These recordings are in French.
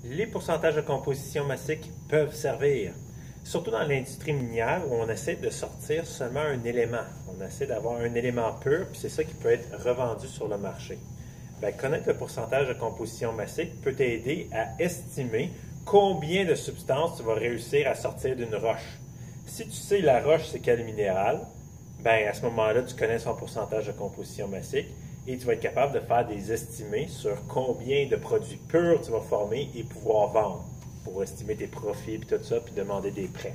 Les pourcentages de composition massique peuvent servir, surtout dans l'industrie minière où on essaie de sortir seulement un élément. On essaie d'avoir un élément pur, puis c'est ça qui peut être revendu sur le marché. Bien, connaître le pourcentage de composition massique peut t'aider à estimer combien de substances tu vas réussir à sortir d'une roche. Si tu sais la roche c'est quel minéral, bien à ce moment-là, tu connais son pourcentage de composition massique et tu vas être capable de faire des estimés sur combien de produits purs tu vas former et pouvoir vendre pour estimer tes profits et tout ça, puis demander des prêts.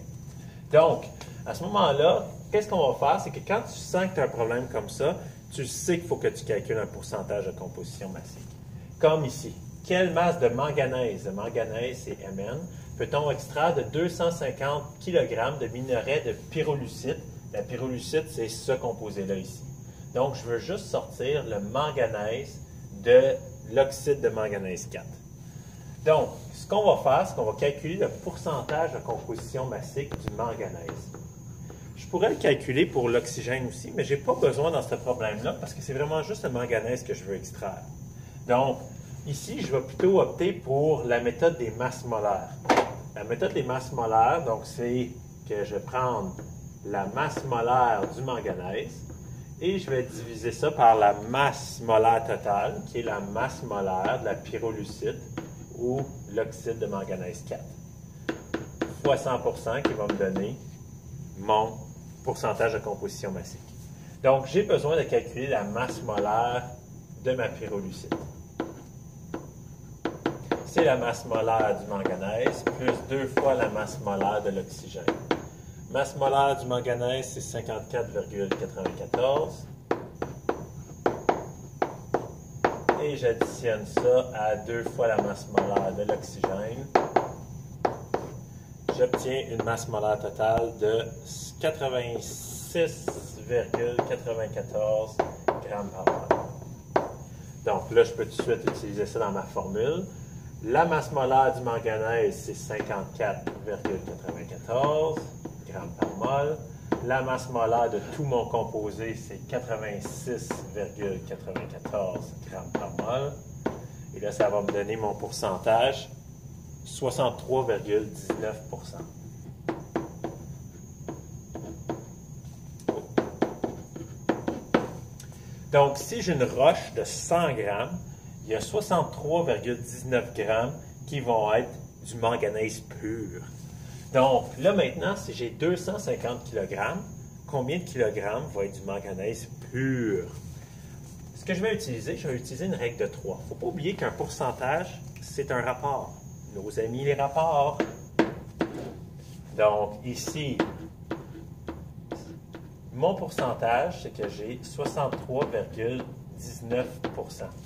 Donc, à ce moment-là, qu'est-ce qu'on va faire? C'est que quand tu sens que tu as un problème comme ça, tu sais qu'il faut que tu calcules un pourcentage de composition massique. Comme ici. Quelle masse de manganèse c'est Mn, peut-on extraire de 250 kg de minerai de pyrolusite? La pyrolusite, c'est ce composé-là ici. Donc, je veux juste sortir le manganèse de l'oxyde de manganèse 4. Donc, ce qu'on va faire, c'est qu'on va calculer le pourcentage de composition massique du manganèse. Je pourrais le calculer pour l'oxygène aussi, mais je n'ai pas besoin dans ce problème-là parce que c'est vraiment juste le manganèse que je veux extraire. Donc, ici, je vais plutôt opter pour la méthode des masses molaires. La méthode des masses molaires, donc, c'est que je vais prendre la masse molaire du manganèse et je vais diviser ça par la masse molaire totale, qui est la masse molaire de la pyrolusite ou l'oxyde de manganèse 4, fois 100% qui va me donner mon pourcentage de composition massique. Donc, j'ai besoin de calculer la masse molaire de ma pyrolusite. C'est la masse molaire du manganèse plus 2 fois la masse molaire de l'oxygène. Masse molaire du manganèse, c'est 54,94. Et j'additionne ça à 2 fois la masse molaire de l'oxygène. J'obtiens une masse molaire totale de 86,94 grammes par mol. Donc là, je peux tout de suite utiliser ça dans ma formule. La masse molaire du manganèse, c'est 54,94 grammes par mol. La masse molaire de tout mon composé, c'est 86,94 grammes par mol. Et là, ça va me donner mon pourcentage, 63,19%. Donc, si j'ai une roche de 100 grammes, il y a 63,19 grammes qui vont être du manganèse pur. Donc, là maintenant, si j'ai 250 kg, combien de kilogrammes va être du manganèse pur? Ce que je vais utiliser une règle de 3. Il ne faut pas oublier qu'un pourcentage, c'est un rapport. Nos amis, les rapports. Donc, ici, mon pourcentage, c'est que j'ai 63,19%.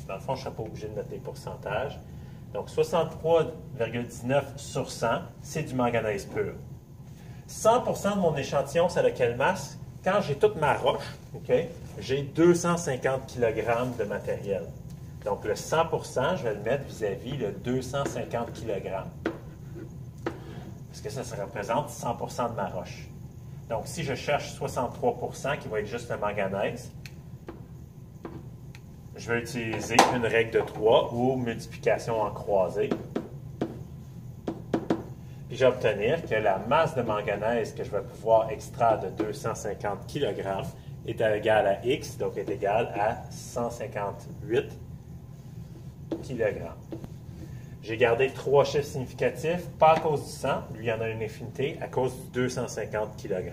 Dans le fond, je ne serais pas obligé de noter pourcentage. Donc, 63,19 sur 100, c'est du manganèse pur. 100% de mon échantillon, c'est de quelle masse? Quand j'ai toute ma roche, okay, j'ai 250 kg de matériel. Donc, le 100%, je vais le mettre vis-à-vis le 250 kg. Parce que ça représente 100% de ma roche. Donc, si je cherche 63%, qui va être juste le manganèse, je vais utiliser une règle de 3 ou multiplication en croisée. Puis je vais obtenir que la masse de manganèse que je vais pouvoir extraire de 250 kg est égale à X, donc est égale à 158 kg. J'ai gardé 3 chiffres significatifs, pas à cause du 100, lui il y en a une infinité, à cause du 250 kg.